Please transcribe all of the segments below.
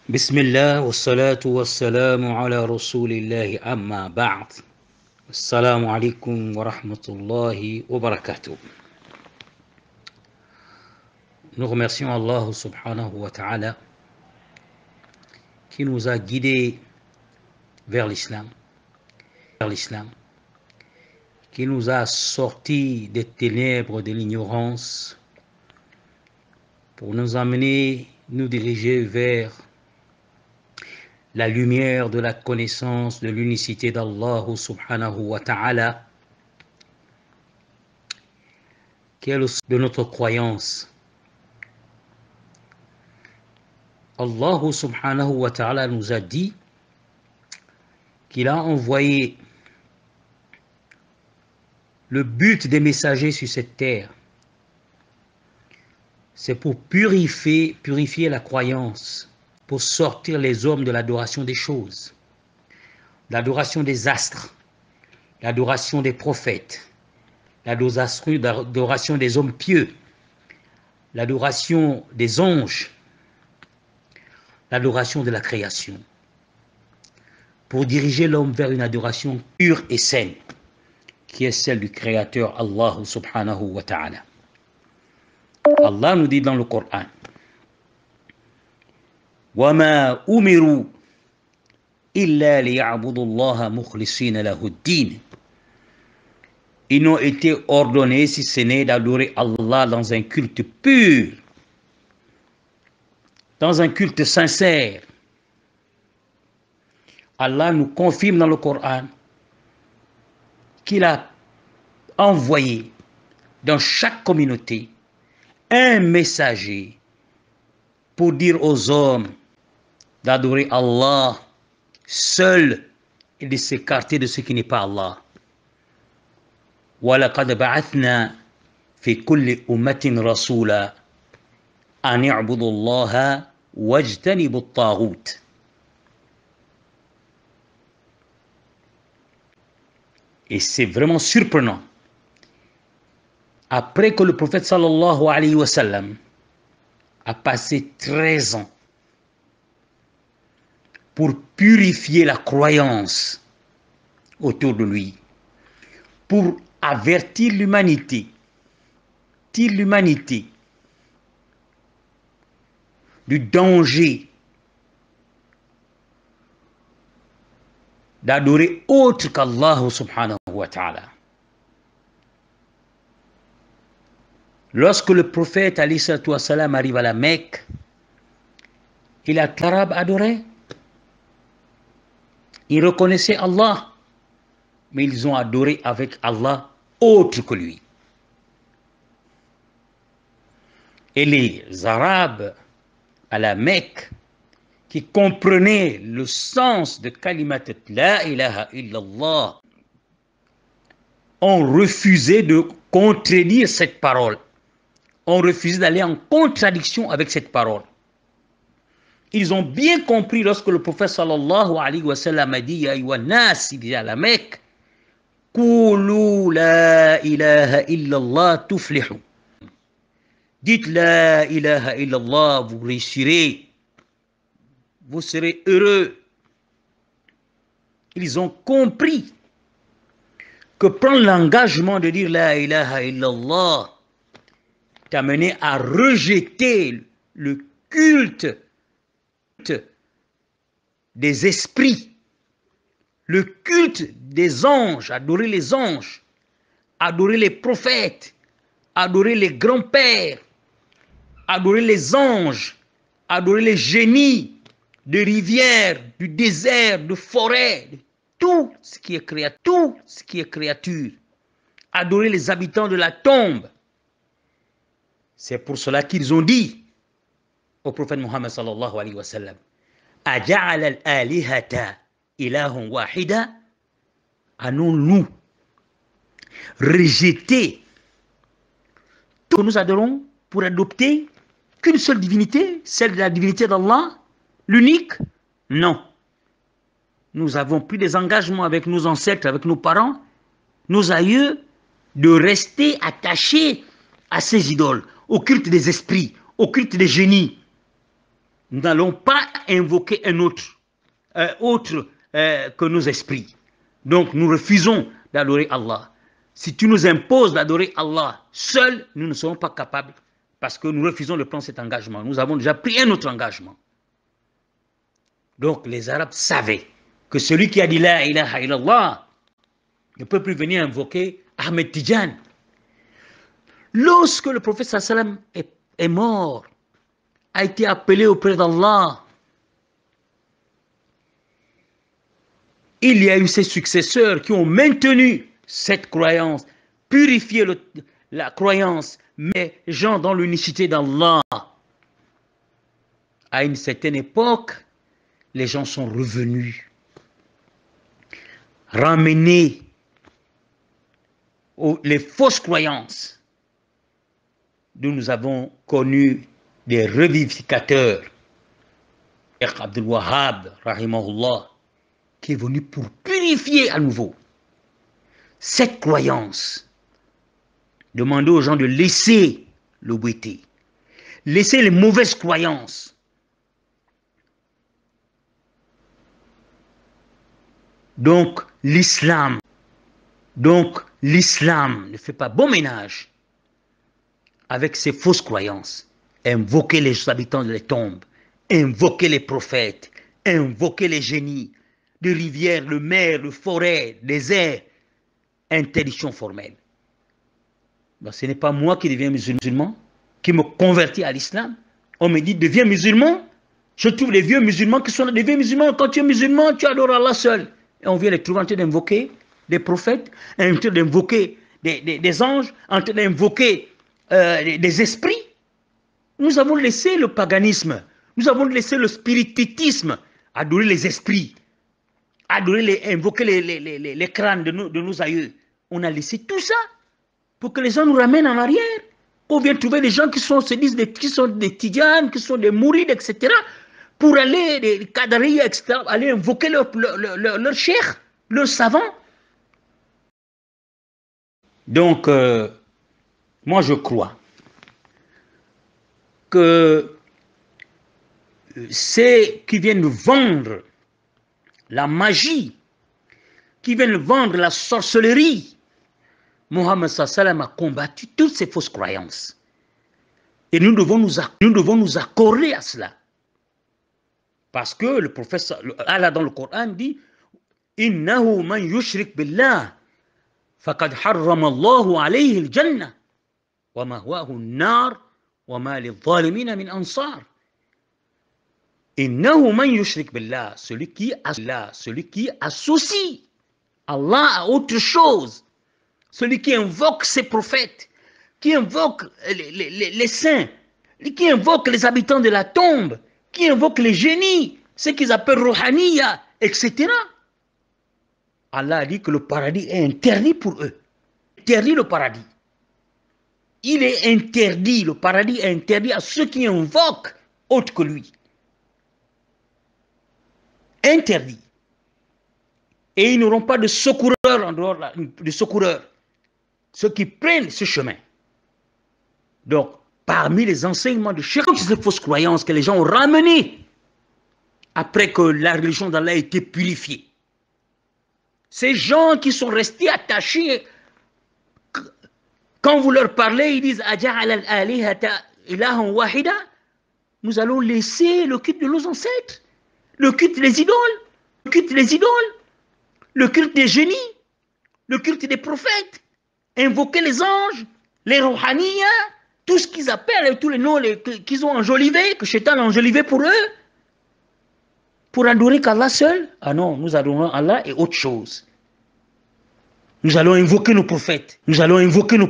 بسم الله والصلاة والسلام على رسول الله أما بعد السلام عليكم ورحمة الله وبركاته. Nous remercions Allah subhanahu wa ta'ala qui nous a guidés vers l'islam, qui nous a sortis des ténèbres de l'ignorance pour nous amener, nous diriger vers la lumière de la connaissance de l'unicité d'Allah subhanahu wa ta'ala, qui est le de notre croyance. Allah subhanahu wa ta'ala nous a dit qu'il a envoyé le but des messagers sur cette terre. C'est pour purifier la croyance, pour sortir les hommes de l'adoration des choses, l'adoration des astres, l'adoration des prophètes, l'adoration des hommes pieux, l'adoration des anges, l'adoration de la création, pour diriger l'homme vers une adoration pure et saine, qui est celle du Créateur Allah subhanahu wa ta'ala. Allah nous dit dans le Coran, وَمَا أُمِرُوا إِلَّا لِيَعْبُدُوا اللَّهَ مُخْلِصِينَ لَهُ الدِّينَ. Ils n'ont été ordonnés si ce n'est d'adorer Allah dans un culte pur, dans un culte sincère. Allah nous confirme dans le Coran qu'il a envoyé dans chaque communauté un messager pour dire aux hommes d'adorer Allah seul et de s'écarter de ce qui n'est pas Allah. وَلَقَدْ بَعَثْنَا فِي كُلِّ أُمَّةٍ رَسُولًا أَنِ اعْبُدُوا اللَّهَ وَاجْتَنِبُوا الطَّاغُوتَ. Et c'est vraiment surprenant. Après que le prophète sallallahu alayhi wa sallam a passé 13 ans pour purifier la croyance autour de lui, pour avertir l'humanité du danger d'adorer autre qu'Allah subhanahu wa ta'ala. Lorsque le prophète alayhi salatu wa salam arrive à la Mecque, et les Arabes adoraient, ils reconnaissaient Allah, mais ils ont adoré avec Allah autre que lui. Et les Arabes à la Mecque, qui comprenaient le sens de kalimat la ilaha illallah, ont refusé de contredire cette parole, ont refusé d'aller en contradiction avec cette parole. Ils ont bien compris lorsque le prophète sallallahu alayhi wa sallam a dit, ya ayyuhan nas, il dit à la Mecque, Qulu la ilaha illallah tuflihu. Dites la ilaha illallah, vous réussirez, vous serez heureux. Ils ont compris que prendre l'engagement de dire la ilaha illallah t'a mené à rejeter le culte des esprits, le culte des anges, adorer les anges, adorer les prophètes, adorer les grands-pères, adorer les anges, adorer les génies de rivières, du désert, de forêts, de tout ce qui est créature, adorer les habitants de la tombe. C'est pour cela qu'ils ont dit au prophète Muhammad sallallahu alayhi wa sallam, Aja'ala al-alihata ilahun wahida, allons-nous rejeter tout que nous adorons pour adopter qu'une seule divinité, celle de la divinité d'Allah, l'unique? Non. Nous avons pris des engagements avec nos ancêtres, avec nos parents, nos aïeux, de rester attachés à ces idoles, au culte des esprits, au culte des génies. Nous n'allons pas invoquer un autre, que nos esprits. Donc nous refusons d'adorer Allah. Si tu nous imposes d'adorer Allah seul, nous ne serons pas capables parce que nous refusons de prendre cet engagement. Nous avons déjà pris un autre engagement. Donc les Arabes savaient que celui qui a dit la ilaha illallah ne peut plus venir invoquer Ahmed Tidjan. Lorsque le prophète sallam est mort, a été appelé auprès d'Allah, il y a eu ses successeurs qui ont maintenu cette croyance, purifié la croyance, mais gens dans l'unicité d'Allah. À une certaine époque, les gens sont revenus, ramener les fausses croyances dont nous avons connu des revivificateurs. Cheikh Abdul Wahhab, rahimahullah, qui est venu pour purifier à nouveau cette croyance. Demander aux gens de laisser le bouité, laisser les mauvaises croyances. Donc l'islam ne fait pas bon ménage avec ces fausses croyances. Invoquer les habitants des tombes, invoquer les prophètes, invoquer les génies, de rivières, de mers, de forêts, des airs, interdiction formelle. Ben, ce n'est pas moi qui deviens musulman, qui me convertis à l'islam. On me dit, deviens musulman. Je trouve les vieux musulmans qui sont des vieux musulmans. Quand tu es musulman, tu adores Allah seul. Et on vient les trouver en train d'invoquer des prophètes, en train d'invoquer des anges, en train d'invoquer des esprits. Nous avons laissé le paganisme, nous avons laissé le spiritisme, adorer les esprits, invoquer les crânes de nos aïeux. On a laissé tout ça pour que les gens nous ramènent en arrière. On vient trouver des gens qui sont des tidjanes, qui sont des mourides, etc. Pour aller, des qadariya, etc., aller invoquer leur cheikh, leurs savants. Donc, moi je crois que ceux qui viennent vendre la magie, qui viennent vendre la sorcellerie, Mohammed sallam a combattu toutes ces fausses croyances. Et nous devons nous accorder à cela. Parce que le prophète Allah dans le Coran dit Innahu man yushrik billah faqad harrama Allahu alayhi al-jannah wa mahwahu an-nar wa ma lidh-dhalimin min ansar. Innahu man yushrik billah, celui qui associe Allah à autre chose, celui qui invoque ses prophètes, qui invoque les saints, qui invoque les habitants de la tombe, qui invoque les génies, ce qu'ils appellent Rouhaniya, etc. Allah a dit que le paradis est interdit pour eux. Interdit le paradis. Il est interdit, le paradis est interdit à ceux qui invoquent autre que lui. Interdit. Et ils n'auront pas de secoureurs en dehors de secoureurs. Ceux qui prennent ce chemin. Donc, parmi les enseignements de Cheikh, toutes ces fausses croyances que les gens ont ramenées après que la religion d'Allah a été purifiée. Ces gens qui sont restés attachés, quand vous leur parlez, ils disent nous allons laisser le culte de nos ancêtres, le culte des idoles, le culte des génies, le culte des prophètes, invoquer les anges, les Rouhaniya, tout ce qu'ils appellent, tous les noms qu'ils ont enjolivés, que Shaitan a enjolivé pour eux, pour adorer qu'Allah seul. Ah non, nous adorons Allah et autre chose. Nous allons invoquer nos prophètes, nous allons invoquer nos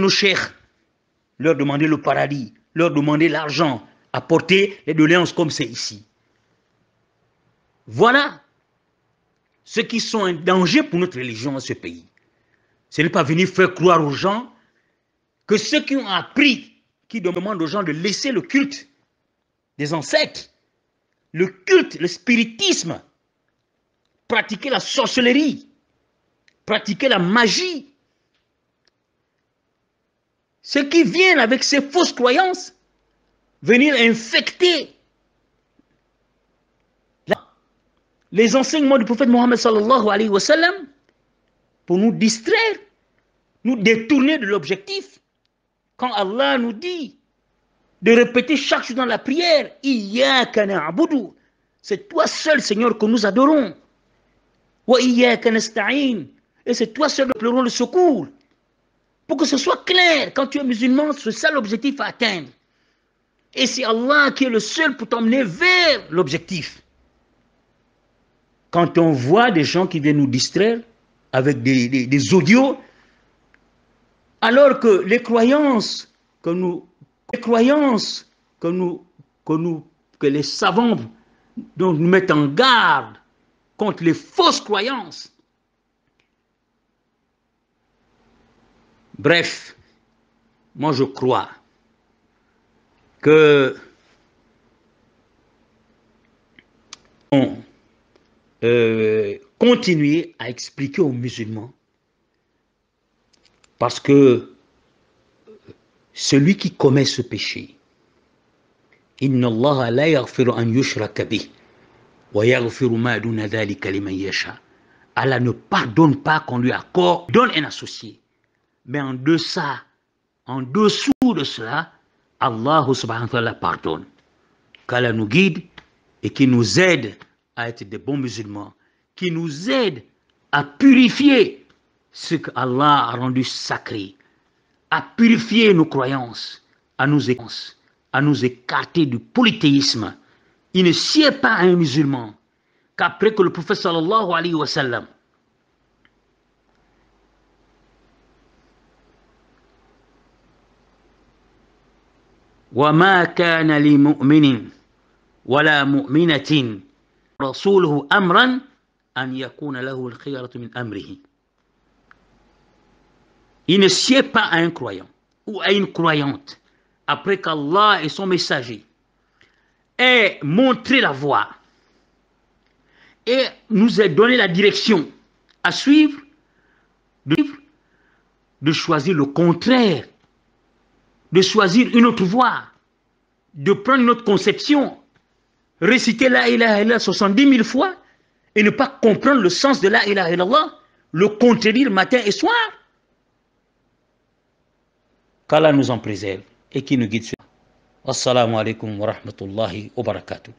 cheikhs, leur demander le paradis, leur demander l'argent, apporter les doléances comme c'est ici. Voilà ceux qui sont un danger pour notre religion dans ce pays. Ce n'est pas venir faire croire aux gens que ceux qui ont appris, qui demandent aux gens de laisser le culte des ancêtres, le culte, le spiritisme, pratiquer la sorcellerie, pratiquer la magie, ceux qui viennent avec ces fausses croyances, venir infecter les enseignements du prophète Mohammed sallallahu alayhi wa sallam pour nous distraire, nous détourner de l'objectif. Quand Allah nous dit de répéter chaque jour dans la prière, Iyyaka na'budu, c'est toi seul, Seigneur, que nous adorons. Wa iyyaka nasta'in, et c'est toi seul que nous pleurons le secours. Pour que ce soit clair, quand tu es musulman, c'est ça l'objectif à atteindre. Et c'est Allah qui est le seul pour t'emmener vers l'objectif. Quand on voit des gens qui viennent nous distraire avec des audios, alors que les croyances que les savants nous mettent en garde contre les fausses croyances. Bref, moi je crois que continuer à expliquer aux musulmans, parce que celui qui commet ce péché, Inna Allah la yaghfiru an yushraka bih wa yaghfiru ma duna dhalika liman yasha. Allah ne pardonne pas qu'on lui accorde, donne un associé. Mais en dessous de cela, Allah subhanahu wa ta'ala pardonne. Qu'Allah nous guide et qui nous aide à être des bons musulmans, qui nous aide à purifier ce qu'Allah a rendu sacré, à purifier nos croyances, à nous écarter du polythéisme. Il ne sied pas à un musulman qu'après que le prophète sallallahu alayhi wa sallam وما كان لمؤمن ولا مؤمنة رسوله أمرا أن يكون له الخيرة من أمره. Il ne sied pas à un croyant ou à une croyante après qu'Allah et son messager aient montré la voie et nous aient donné la direction à suivre, de choisir le contraire, de choisir une autre voie, de prendre une autre conception, réciter la ilaha illallah 70 000 fois et ne pas comprendre le sens de la ilaha illallah, le contredire matin et soir. Qu'Allah nous en préserve et qui nous guide. Assalamu alaikum wa rahmatullahi wa barakatuh.